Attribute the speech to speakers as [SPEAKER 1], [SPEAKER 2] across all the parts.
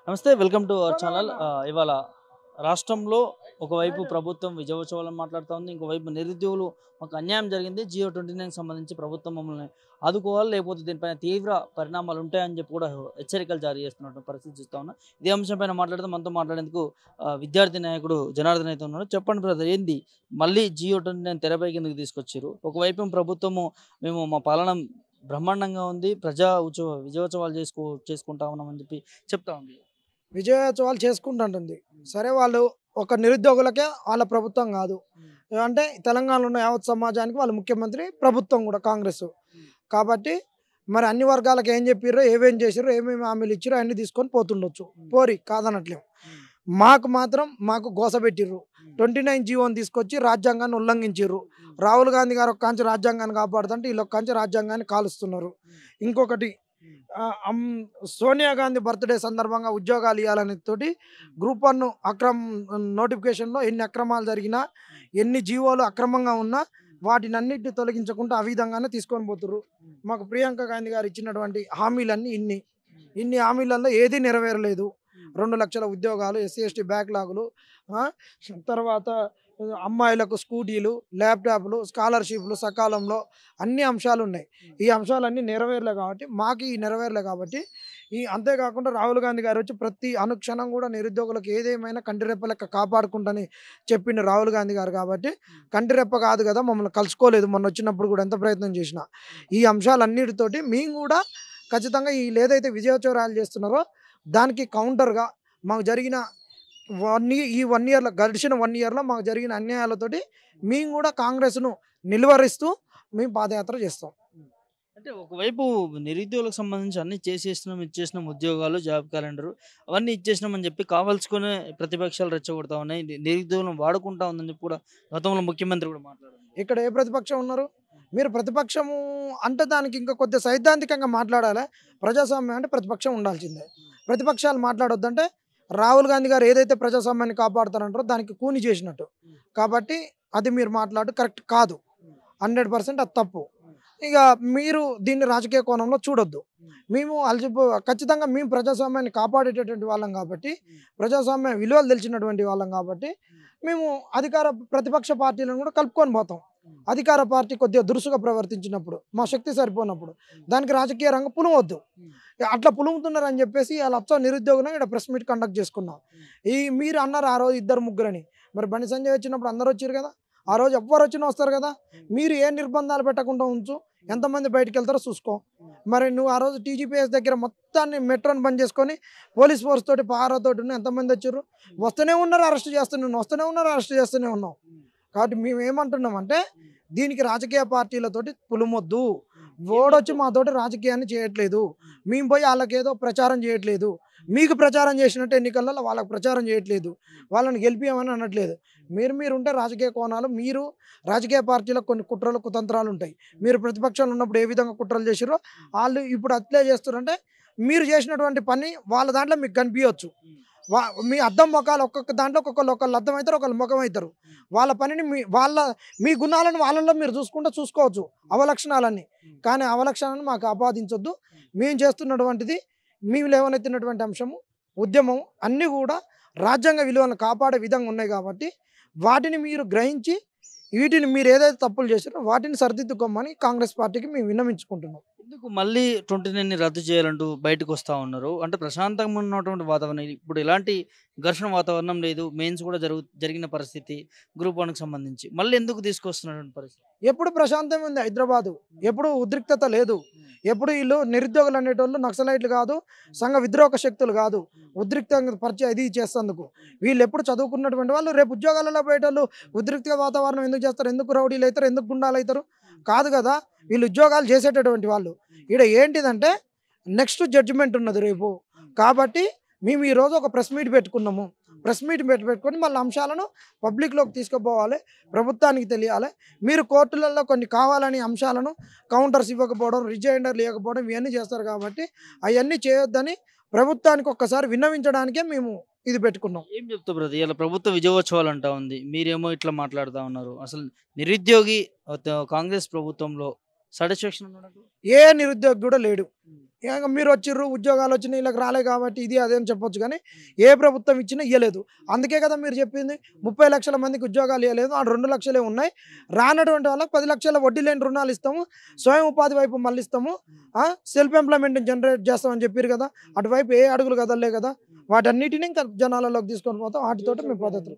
[SPEAKER 1] నమస్తే welcome to our channel. ఇవాళ రాష్ట్రంలో ఒకవైపు ప్రభుత్వం విజయోత్సవాలను మాట్లాడుతూ ఉంది, ఇంకోవైపు నిరుద్యోగులు మాకు అన్యాయం జరిగింది, Geo 29 సంబంధించి ప్రభుత్వం మమ్మల్ని ఆదుకోవాలి, లేకపోతే దీనిపైన తీవ్ర పరిణామాలు ఉంటాయని చెప్పి కూడా హెచ్చరికలు జారీ చేస్తున్నటువంటి పరిస్థితి చూస్తూ ఉన్నా. ఇదే అంశంపైన మాట్లాడితే మనతో మాట్లాడేందుకు విద్యార్థి నాయకుడు జనార్దన్ అయితే ఉన్నాడు. చెప్పండి బ్రదర్, ఏంది మళ్ళీ Geo 29 తెరపైకి ఎందుకు తీసుకొచ్చారు? ఒకవైపు ప్రభుత్వము మేము మా పాలన బ్రహ్మాండంగా ఉంది, విజయోత్సవాలు చేసుకుంటా ఉన్నామని చెప్పి చెప్తా ఉంది.
[SPEAKER 2] విజయోత్సవాలు చేసుకుంటుంటుంది. సరే, వాళ్ళు ఒక నిరుద్యోగులకే వాళ్ళ ప్రభుత్వం కాదు. అంటే తెలంగాణలో ఉన్న యావత్ సమాజానికి వాళ్ళ ముఖ్యమంత్రి, ప్రభుత్వం కూడా కాంగ్రెస్. కాబట్టి మరి అన్ని వర్గాలకు ఏం చెప్పిర్రో, ఏమేం చేసిర్రో, ఏమేమి హామీలు ఇచ్చిరో అన్ని తీసుకొని పోతుండొచ్చు. పోరి కాదనట్లేము. మాకు గోసపెట్టిర్రు. 29 జీవోని తీసుకొచ్చి రాజ్యాంగాన్ని ఉల్లంఘించిర్రు. రాహుల్ గాంధీ గారు ఒక్కాంచి రాజ్యాంగాన్ని కాపాడుతుంటే వీళ్ళు ఒక్కాంచి రాజ్యాంగాన్ని కాలుస్తున్నారు. ఇంకొకటి సోనియా గాంధీ బర్త్డే సందర్భంగా ఉద్యోగాలు ఇవ్వాలనే తోటి గ్రూప్ 1 నోటిఫికేషన్లో ఎన్ని అక్రమాలు జరిగినా, ఎన్ని జీవోలు అక్రమంగా ఉన్నా వాటిని అన్నిటిని తొలగించకుండా ఆ విధంగానే తీసుకొని పోతుర్రు. మాకు ప్రియాంక గాంధీ గారు ఇచ్చినటువంటి హామీలన్నీ ఇన్ని హామీలలో ఏది నెరవేరలేదు. 2 లక్షల ఉద్యోగాలు, SC ST బ్యాక్లాగులు, తర్వాత అమ్మాయిలకు స్కూటీలు, ల్యాప్టాప్లు, స్కాలర్షిప్లు సకాలంలో అన్ని అంశాలు ఉన్నాయి. ఈ అంశాలన్నీ నెరవేరలే కాబట్టి అంతేకాకుండా రాహుల్ గాంధీ గారు వచ్చి ప్రతి అనుక్షణం కూడా నిరుద్యోగులకు ఏదేమైనా కంటిరెప్ప లెక్క కాపాడుకుంటని చెప్పిండు రాహుల్ గాంధీ గారు. కాబట్టి కంటిరెప్ప కాదు కదా, మమ్మల్ని కలుసుకోలేదు మొన్న వచ్చినప్పుడు కూడా ఎంత ప్రయత్నం చేసినా. ఈ అంశాలన్నిటితోటి మేము కూడా ఖచ్చితంగా వీళ్ళు ఏదైతే విజయోత్సవాలు చేస్తున్నారో దానికి కౌంటర్గా మాకు జరిగిన గడిచిన 1 ఇయర్లో మాకు జరిగిన అన్యాయాలతోటి మేము కూడా కాంగ్రెస్ను నిలువరిస్తూ మేము పాదయాత్ర చేస్తాం.
[SPEAKER 1] అంటే ఒకవైపు నిరుద్యోగులకు సంబంధించి అన్ని ఇచ్చేసినాం, ఉద్యోగాలు, జాబ్ క్యాలెండర్ అవన్నీ ఇచ్చేసినామని చెప్పి కావాల్సుకునే ప్రతిపక్షాలు రెచ్చగొడతా ఉన్నాయి, నిరుద్యోగులను వాడుకుంటా ఉందని చెప్పి కూడా గతంలో ముఖ్యమంత్రి కూడా మాట్లాడారు.
[SPEAKER 2] ఇక్కడ ఏ ప్రతిపక్షం ఉన్నారు? మీరు ప్రతిపక్షము అంటే దానికి ఇంకా కొద్దిగా సైద్ధాంతికంగా మాట్లాడాలి. ప్రజాస్వామ్యం అంటే ప్రతిపక్షం ఉండాల్సిందే. ప్రతిపక్షాలు మాట్లాడొద్దంటే రాహుల్ గాంధీ గారు ఏదైతే ప్రజాస్వామ్యాన్ని కాపాడుతారంటారో దానికి కూని చేసినట్టు. కాబట్టి అది మీరు మాట్లాడు కరెక్ట్ కాదు, 100% అది తప్పు. ఇక మీరు దీన్ని రాజకీయ కోణంలో చూడొద్దు. ఖచ్చితంగా మేము ప్రజాస్వామ్యాన్ని కాపాడేటటువంటి వాళ్ళం కాబట్టి, ప్రజాస్వామ్య విలువలు తెలిసినటువంటి వాళ్ళం కాబట్టి మేము ప్రతిపక్ష పార్టీలను కూడా కలుపుకొని పోతాం. అధికార పార్టీ కొద్దిగా దురుసుగా ప్రవర్తించినప్పుడు, మా శక్తి సరిపోయినప్పుడు దానికి రాజకీయ రంగం పులువద్దు. అట్లా పులుముతున్నారని చెప్పేసి వాళ్ళ నిరుద్యోగులను ఇక్కడ ప్రెస్ మీట్ కండక్ట్ చేసుకున్నాం. మీరు అన్నారు ఆ రోజు 2-3 మరి బండి సంజయ్ వచ్చినప్పుడు అందరు వచ్చారు కదా, ఆ రోజు ఎవ్వరు వచ్చినా వస్తారు కదా. మీరు ఏ నిర్బంధాలు పెట్టకుండా ఉంచు, ఎంతమంది బయటకు వెళ్తారో చూసుకో. మరి నువ్వు ఆ రోజు TGPS దగ్గర మొత్తాన్ని మెట్రోని బంద్ చేసుకొని పోలీస్ ఫోర్స్ తోటి పహారాతోటి ఎంతమంది వచ్చారు? వస్తూనే ఉన్నారు, అరెస్ట్ చేస్తూనే ఉన్నాం. కాబట్టి మేము ఏమంటున్నామంటే దీనికి రాజకీయ పార్టీలతోటి పులుమొద్దు. ఓడొచ్చి మాతోటి రాజకీయాన్ని చేయట్లేదు, మేము పోయి వాళ్ళకేదో ప్రచారం చేయట్లేదు, మీకు ప్రచారం చేసినట్టు ఎన్నికల్లో వాళ్ళకి ప్రచారం చేయట్లేదు, వాళ్ళని గెలిపియమని అనట్లేదు. మీరు ఉంటే రాజకీయ కోణాలు, మీరు రాజకీయ పార్టీలకు కొన్ని కుట్రలు కుతంత్రాలు ఉంటాయి. మీరు ప్రతిపక్షంలో ఉన్నప్పుడు ఏ విధంగా కుట్రలు చేసిరో వాళ్ళు ఇప్పుడు అట్లే చేస్తున్నారంటే మీరు చేసినటువంటి పని వాళ్ళ దాంట్లో మీకు కనిపించవచ్చు. మీ అద్దం ముఖాలు ఒక్కొక్క దాంట్లో ఒకళ్ళు అద్దం అవుతారు, ఒకళ్ళు ముఖం అవుతారు. వాళ్ళ పనిని మీ గుణాలను వాళ్ళలో మీరు చూసుకోవచ్చు, అవలక్షణాలన్నీ. కానీ అవలక్షణాలను మాకు ఆపాదించొద్దు. మేము చేస్తున్నటువంటిది, మేము లేవనెత్తినటువంటి అంశము, ఉద్యమం అన్నీ కూడా రాజ్యాంగ విలువలను కాపాడే విధంగా ఉన్నాయి. కాబట్టి వాటిని మీరు గ్రహించి వీటిని మీరు ఏదైతే తప్పులు చేశారో వాటిని సరిదిద్దుకోమని కాంగ్రెస్ పార్టీకి మేము విన్నవించుకుంటున్నాం.
[SPEAKER 1] ఎందుకు మళ్ళీ 29ని రద్దు చేయాలంటూ బయటకు వస్తూ ఉన్నారు? అంటే ప్రశాంతంగా ఉన్నటువంటి వాతావరణం, ఇప్పుడు ఎలాంటి ఘర్షణ వాతావరణం లేదు, మెయిన్స్ కూడా జరిగిన పరిస్థితి గ్రూప్ 1కి సంబంధించి మళ్ళీ ఎందుకు తీసుకొస్తున్నటువంటి పరిస్థితి?
[SPEAKER 2] ఎప్పుడు ప్రశాంతంగా ఉంది హైదరాబాదు, ఎప్పుడు ఉద్రిక్తత లేదు. ఎప్పుడు వీళ్ళు నిరుద్యోగులు అనేటోళ్ళు నక్సలైట్లు కాదు, సంఘ విద్రోహక శక్తులు కాదు. ఉద్రిక్తంగా పరిచయం ఇది చేసేందుకు వీళ్ళు ఎప్పుడు చదువుకున్నటువంటి వాళ్ళు రేపు ఉద్యోగాలలో పోయేటోళ్ళు ఉద్రిక్త వాతావరణం ఎందుకు చేస్తారు? ఎందుకు రౌడీలు అవుతారు? ఎందుకు గుండాలు అవుతారు? కాదు కదా, వీళ్ళు ఉద్యోగాలు చేసేటటువంటి వాళ్ళు. ఇక్కడ ఏంటిదంటే నెక్స్ట్ జడ్జిమెంట్ ఉన్నది రేపు. కాబట్టి మేము ఈరోజు ఒక ప్రెస్ మీట్ పెట్టుకున్నాము. ప్రెస్ మీట్ పెట్టుకొని మళ్ళీ అంశాలను పబ్లిక్లోకి తీసుకుపోవాలి, ప్రభుత్వానికి తెలియాలి. మీరు కోర్టులలో కొన్ని కావాలని అంశాలను కౌంటర్స్ ఇవ్వకపోవడం, రిజైండర్లు ఇవ్వకపోవడం ఇవన్నీ చేస్తారు. కాబట్టి అవన్నీ చేయొద్దని ప్రభుత్వానికి ఒక్కసారి విన్నవించడానికే మేము ఇది పెట్టుకున్నాం.
[SPEAKER 1] ఏం చెప్తావు బ్రదర్? ఇలా ప్రభుత్వ విజయోత్సవాలు అంటా ఉంది, మీరేమో ఇట్లా మాట్లాడుతూ ఉన్నారు. అసలు నిరుద్యోగి కాంగ్రెస్ ప్రభుత్వంలో సాటిస్ఫాక్షన్ ఉన్నాడు.
[SPEAKER 2] ఏ నిరుద్యోగి కూడా లేడు. ఇక మీరు వచ్చిర్రు ఉద్యోగాలు వచ్చినాయి వీళ్ళకి రాలే కాబట్టి ఇది అదే అని చెప్పొచ్చు, కానీ ఏ ప్రభుత్వం ఇచ్చినా ఇవ్వలేదు. అందుకే కదా మీరు చెప్పింది 30 లక్షల మందికి ఉద్యోగాలు ఇవ్వలేదు, ఆ 2 లక్షలే ఉన్నాయి. రానటువంటి వాళ్ళకి 10 లక్షల వడ్డీ లేని రుణాలు ఇస్తాము, స్వయం ఉపాధి వైపు మళ్ళిస్తాము, సెల్ఫ్ ఎంప్లాయ్మెంట్ జనరేట్ చేస్తామని చెప్పారు కదా. అటువైపు ఏ అడుగులు కదలే కదా. వాటన్నిటిని ఇంకా జనాలలోకి తీసుకొని పోతాం. వాటితోటి మీ పద్ధతులు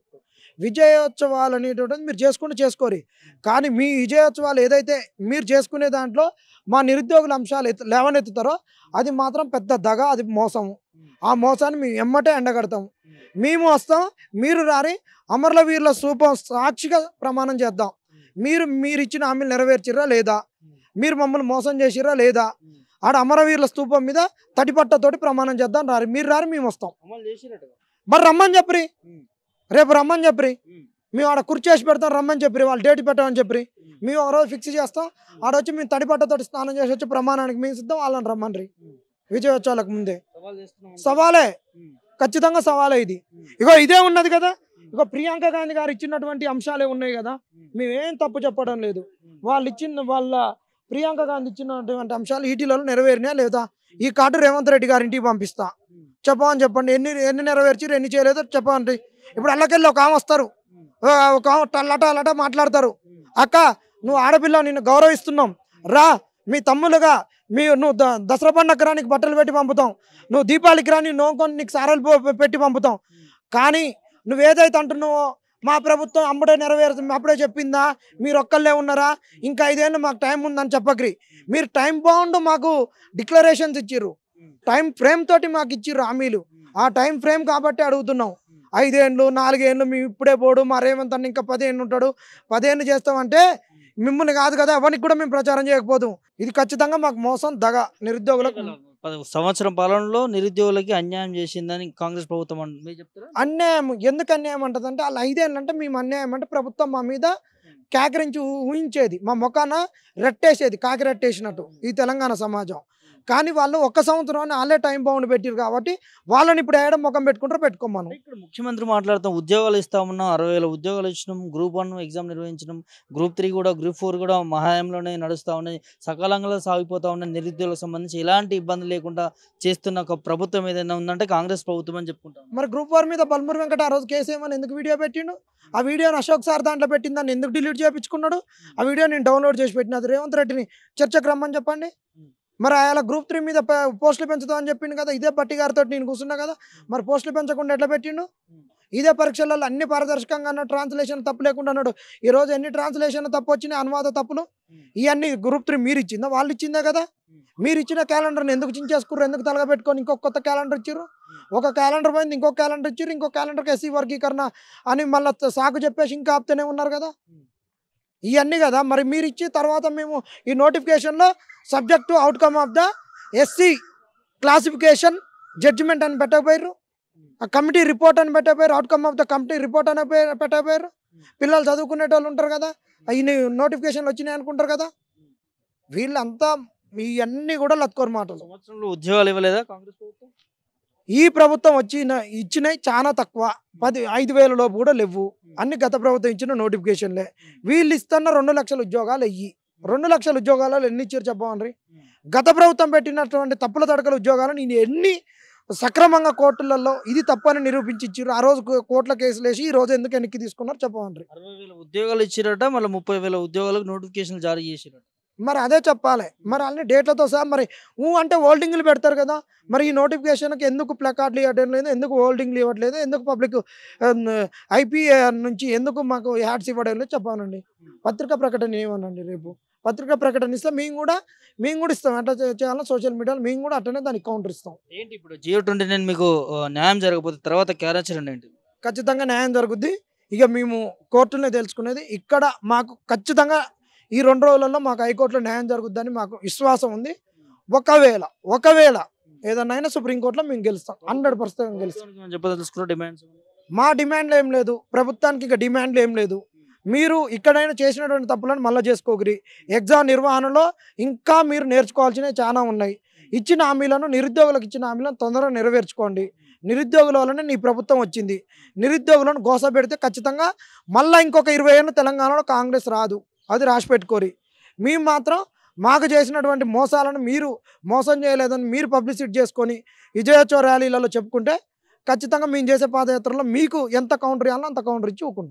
[SPEAKER 2] విజయోత్సవాలు అనేటువంటిది మీరు చేసుకోరి. కానీ మీ విజయోత్సవాలు ఏదైతే మీరు చేసుకునే దాంట్లో మా నిరుద్యోగుల అంశాలు లేవనెత్తుతారో అది మాత్రం పెద్ద దగ, అది మోసము. ఆ మోసాన్ని మేము ఎమ్మటే ఎండగడతాము. మేము వస్తాం, మీరు రారి అమరవీరుల స్థూపం సాక్షిగా ప్రమాణం చేద్దాం. మీరు ఇచ్చిన హామీలు నెరవేర్చిర్రా లేదా, మీరు మమ్మల్ని మోసం చేసిర్రా లేదా, ఆడ అమరవీరుల స్థూపం మీద తడిపట్టతోటి ప్రమాణం చేద్దాం. రారి మీరు రారి మేము వస్తాం. మరి రమ్మని చెప్పరి, రేపు రమ్మని చెప్పరి, మేము ఆడ కుర్చేసి పెడతాం రమ్మని చెప్పి, వాళ్ళు డేట్ పెట్టమని చెప్పి మేము ఒక రోజు ఫిక్స్ చేస్తాం. ఆడొచ్చి మేము తడిపట్టతోటి స్నానం చేసి వచ్చి ప్రమాణానికి మేము సిద్ధం. వాళ్ళని రమ్మని విజయోత్సవాలకు ముందే సవాలే, ఖచ్చితంగా సవాలే ఇది. ఇగో ఇదే ఉన్నది కదా, ఇగో ప్రియాంక గాంధీ గారు ఇచ్చినటువంటి అంశాలే ఉన్నాయి కదా. మేమేం తప్పు చెప్పడం లేదు. వాళ్ళ ప్రియాంక గాంధీ ఇచ్చినటువంటి అంశాలు ఈటీలలో నెరవేరినా లేదా, ఈ కార్డు రేవంత్ రెడ్డి గారి ఇంటికి పంపిస్తా చెప్పమని చెప్పండి. ఎన్ని నెరవేర్చారు ఎన్ని చేయలేదో చెప్పండి. ఇప్పుడు అల్లకెళ్ళి ఒక ఆమె వస్తారు, ఒక ఆమె టల్లట మాట్లాడతారు. అక్క నువ్వు ఆడపిల్ల, నిన్ను గౌరవిస్తున్నాం, రా మీ తమ్ములుగా నువ్వు దసరా పండగ రా, నీకు బట్టలు పెట్టి పంపుతాం, నువ్వు దీపావళికి రా, నోకొని నీకు సారాలు పెట్టి పంపుతాం. కానీ నువ్వేదైతే అంటున్నావో మా ప్రభుత్వం అప్పుడే నెరవేరుతుంది, అప్పుడే చెప్పిందా, మీరు ఒక్కళ్ళే ఉన్నారా, ఇంకా 5 ఏళ్ళు మాకు టైం ఉందని చెప్పక్రి. మీరు టైం బౌండ్ మాకు డిక్లరేషన్స్ ఇచ్చిర్రు, టైం ఫ్రేమ్ తోటి మాకు ఇచ్చిర్రు హామీలు. ఆ టైం ఫ్రేమ్ కాబట్టి అడుగుతున్నాం. 5 ఏళ్ళు 4 ఏళ్ళు మేము ఇప్పుడే పోడు, మా రేవంత్ అన్న ఇంకా 10 ఏళ్ళు ఉంటాడు, 10 ఏళ్ళు చేస్తామంటే మిమ్మల్ని కాదు కదా, ఎవరికి కూడా మేము ప్రచారం చేయకపోదు. ఇది ఖచ్చితంగా మాకు మోసం, దగ నిరుద్యోగులకు.
[SPEAKER 1] 10 సంవత్సరం పాలనలో నిరుద్యోగులకి అన్యాయం చేసిందని కాంగ్రెస్ ప్రభుత్వం మీరు చెప్తారా?
[SPEAKER 2] అన్యాయం ఎందుకు అన్యాయం అంటది అంటే, వాళ్ళు 5 ఏళ్ళు అంటే మేము అన్యాయం అంటే ప్రభుత్వం మా మీద కేకరించి ఊహించేది, మా ముఖాన రెట్టేసేది, కాకి రెట్టేసినట్టు ఈ తెలంగాణ సమాజం. కానీ వాళ్ళు 1 సంవత్సరాన్ని వాళ్ళే టైం బౌండ్ పెట్టారు కాబట్టి వాళ్ళని ఇప్పుడు ఏడ ముఖం పెట్టుకుంటారో పెట్టుకోమను.
[SPEAKER 1] ఇక్కడ ముఖ్యమంత్రి మాట్లాడుతాం, ఉద్యోగాలు ఇస్తామన్నాం, 60,000 ఉద్యోగాలు ఇచ్చినాం, Group 1 ఎగ్జామ్ నిర్వహించడం, Group 3 కూడా, Group 4 కూడా మా హయాంలోనే నడుస్తూ ఉన్నాయి, సకాలంగా సాగిపోతూ ఉన్నాయి. నిరుద్యోగులకు సంబంధించి ఎలాంటి ఇబ్బంది లేకుండా చేస్తున్న ఒక ప్రభుత్వం ఏదైనా ఉందంటే కాంగ్రెస్ ప్రభుత్వం అని చెప్పుకుంటాం.
[SPEAKER 2] మరి Group 4 మీద బల్మూరి వెంకట ఆ రోజు కేసు ఏమని ఎందుకు వీడియో పెట్టిండు? ఆ వీడియోని అశోక్ సార్ దాంట్లో పెట్టిందని ఎందుకు డిలీట్ చేయించుకున్నాడు? ఆ వీడియో నేను డౌన్లోడ్ చేసి పెట్టిన, అది రేవంత్ రెడ్డిని చర్చకు రమ్మని చెప్పండి. మరి ఆయన Group 3 మీద పోస్టులు పెంచుతామని చెప్పిండు కదా, ఇదే పట్టి గారితో నేను కూర్చున్నా కదా. మరి పోస్టులు పెంచకుండా ఎట్లా పెట్టిండు? ఇదే పరీక్షలలో అన్ని పారదర్శకంగా అన్నాడు, ట్రాన్స్లేషన్ తప్పు లేకుండా అన్నాడు. ఈరోజు ఎన్ని ట్రాన్స్లేషన్ తప్పు వచ్చినాయి, అనువాద తప్పులు, ఇవన్నీ Group 3 మీరు ఇచ్చిందా వాళ్ళు ఇచ్చిందే కదా. మీరు ఇచ్చిన క్యాలెండర్ని ఎందుకు చించేసుకుర్రు, ఎందుకు తలగా పెట్టుకొని ఇంకొక కొత్త క్యాలెండర్ ఇచ్చారు? ఒక క్యాలెండర్ పోయింది, ఇంకొక క్యాలెండర్ ఇచ్చారు, ఇంకో క్యాలెండర్కి ఎస్సీ వర్గీకరణ అని మళ్ళీ సాకు చెప్పేసి ఇంకా ఆపుతూనే ఉన్నారు కదా. ఇవన్నీ కదా మరి మీరు ఇచ్చి తర్వాత మేము ఈ నోటిఫికేషన్లో subject to outcome of the SC classification judgment అని పెట్టకపోయారు, ఆ కమిటీ రిపోర్ట్ అని పెట్టకపోయారు, outcome of the committee report అని పెట్టకపోయారు. పిల్లలు చదువుకునేటోళ్ళు ఉంటారు కదా, ఈ నోటిఫికేషన్లు వచ్చినాయి అనుకుంటారు కదా. వీళ్ళంతా ఇవన్నీ కూడా లత్కోరు మాటలు.
[SPEAKER 1] సంవత్సరంలో ఉద్యోగాలు ఇవ్వలేదా కాంగ్రెస్ ప్రభుత్వం?
[SPEAKER 2] ఈ ప్రభుత్వం ఇచ్చినాయి చాలా తక్కువ, 5,000 లోపు కూడా లేవు. అన్ని గత ప్రభుత్వం ఇచ్చిన నోటిఫికేషన్లే. వీళ్ళు ఇస్తున్న 2 లక్షల ఉద్యోగాలు అయ్యి 2 లక్షల ఉద్యోగాలలో ఎన్ని ఇచ్చారు చెప్పండి. గత ప్రభుత్వం పెట్టినటువంటి తప్పుల తడకల ఉద్యోగాలు నేను ఎన్ని సక్రమంగా కోర్టులలో ఇది తప్పని నిరూపించి ఇచ్చారు. ఆ రోజు కోర్టుల కేసులు వేసి ఈ రోజు ఎందుకు వెనక్కి తీసుకున్నారు చెప్పండి.
[SPEAKER 1] 60,000 ఉద్యోగాలు ఇచ్చిరట, మళ్ళీ 30,000 ఉద్యోగాలకు నోటిఫికేషన్ జారీ చేసిరట.
[SPEAKER 2] మరి అదే చెప్పాలి. మరి అన్ని డేట్లతో సహా మరి అంటే హోల్డింగ్లు పెడతారు కదా. మరి ఈ నోటిఫికేషన్కి ఎందుకు ప్లకార్డులు ఇవ్వడం లేదు, ఎందుకు హోల్డింగ్లు ఇవ్వట్లేదు, ఎందుకు పబ్లిక్ ఐపీఏ నుంచి ఎందుకు మాకు యాడ్స్ ఇవ్వడం లేదు చెప్పానండి. పత్రికా ప్రకటన ఏమనండి, రేపు పత్రికా ప్రకటన ఇస్తే మేము కూడా ఇస్తాం. ఎట్లా చేయాలో సోషల్ మీడియాలో మేము కూడా అట్లనే దానికి కౌంటర్ ఇస్తాం.
[SPEAKER 1] ఏంటి ఇప్పుడు Geo-29 మీకు న్యాయం జరగకపోతే తర్వాత కార్యాచరణ ఏంటి?
[SPEAKER 2] ఖచ్చితంగా న్యాయం జరుగుద్ది. ఇక మేము కోర్టునే తెలుసుకునేది. ఇక్కడ మాకు ఖచ్చితంగా ఈ 2 రోజులలో మాకు హైకోర్టులో న్యాయం జరుగుద్దని మాకు విశ్వాసం ఉంది. ఒకవేళ ఏదన్నా సుప్రీంకోర్టులో మేము గెలుస్తాం, 100% గెలుస్తాం. మా డిమాండ్లు ఏం లేదు, ప్రభుత్వానికి ఇక డిమాండ్లు ఏం లేదు. మీరు ఇక్కడైనా చేసినటువంటి తప్పులను మళ్ళీ చేసుకోగరి. ఎగ్జామ్ నిర్వహణలో ఇంకా మీరు నేర్చుకోవాల్సినవి చాలా ఉన్నాయి. ఇచ్చిన హామీలను, నిరుద్యోగులకు ఇచ్చిన హామీలను తొందరగా నెరవేర్చుకోండి. నిరుద్యోగుల వల్లనే నీ ప్రభుత్వం వచ్చింది. నిరుద్యోగులను గోసపెడితే ఖచ్చితంగా మళ్ళీ ఇంకొక 20 ఏళ్ళు తెలంగాణలో కాంగ్రెస్ రాదు, అది రాసి పెట్టుకోరి. మేము మాత్రం మాకు చేసినటువంటి మోసాలను మీరు మోసం చేయలేదని మీరు పబ్లిసిటీ చేసుకొని విజయోత్సవ ర్యాలీలలో చెప్పుకుంటే ఖచ్చితంగా మేము చేసే పాదయాత్రలో మీకు ఎంత కౌంటర్ ఇవ్వాలో అంత కౌంటర్ ఇచ్చి ఊరుకుంటాం.